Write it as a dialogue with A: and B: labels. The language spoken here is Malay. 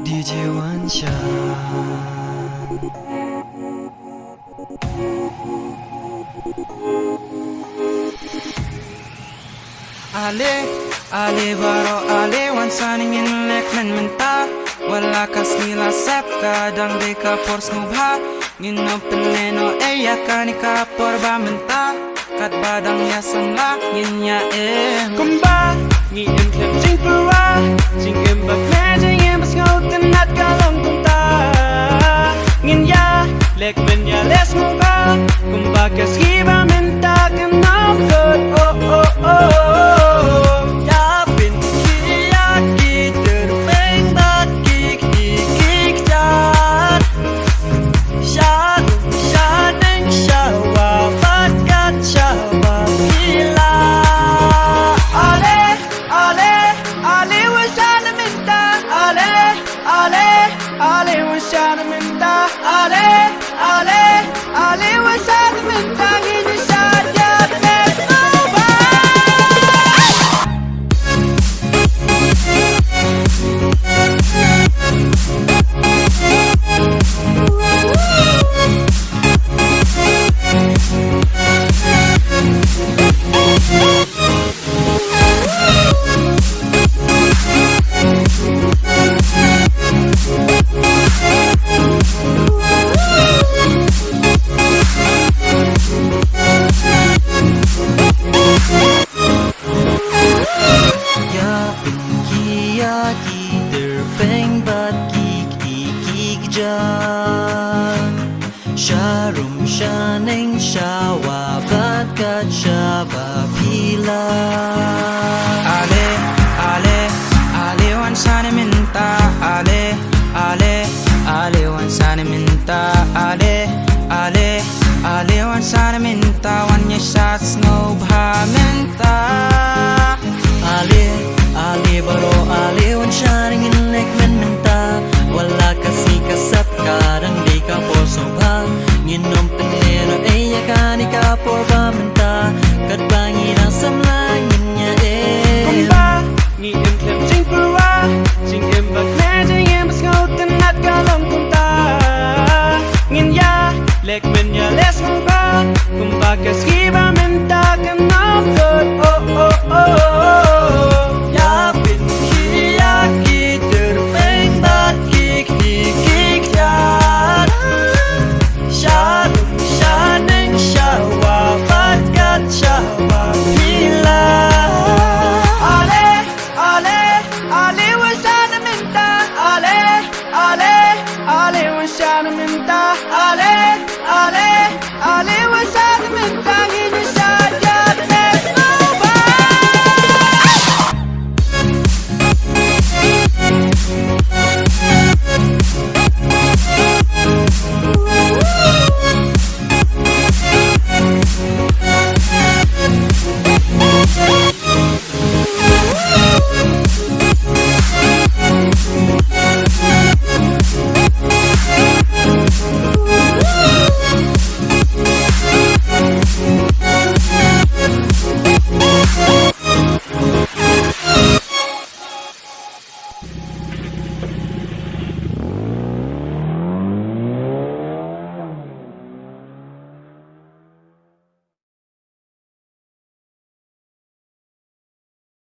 A: Djwanshan. Ale baro ale Djwanshan ingin lek men menta wala kasmila sep kadang deka por snubha nginop peneno eya kanika por ba menta kat badang ya samla nginya
B: kumba ngi em klem sing pura sing em bak magic em bas ngoten nat kalong kumta ngin ya lek men ya les muka kumba kaskiba menta kenam good oh oh oh ya bin kia ki terbang bat kik kik jar shadow shining shawa bat kat shawa bila ale Djwanshan minta ale Djwanshan minta ale Djwanshan minta ini saja let's move on.
A: Sharum shaning shawa bat kat shaba pila Ale Djwanshan minta ale Djwanshan minta ale Djwanshan minta wanya shots no bha minta Ale baro ale Djwanshan ingin lek men minta wala kasih kasat kadang di kapor sobha nginom penero eya kanika por ba menta kat bangi na samlanginnya
B: kumba ngi em klem sing pura sing em bak magic em bas ngoten nat kalong kumta ngin ya lek men ya les muka kumba kaskiba menta kenam good oh oh oh ya bin kia ki terbang bat kik kik jar shadow shining shawa bat kat shawa bila ale Djwanshan minta ale Djwanshan minta ale Djwanshan minta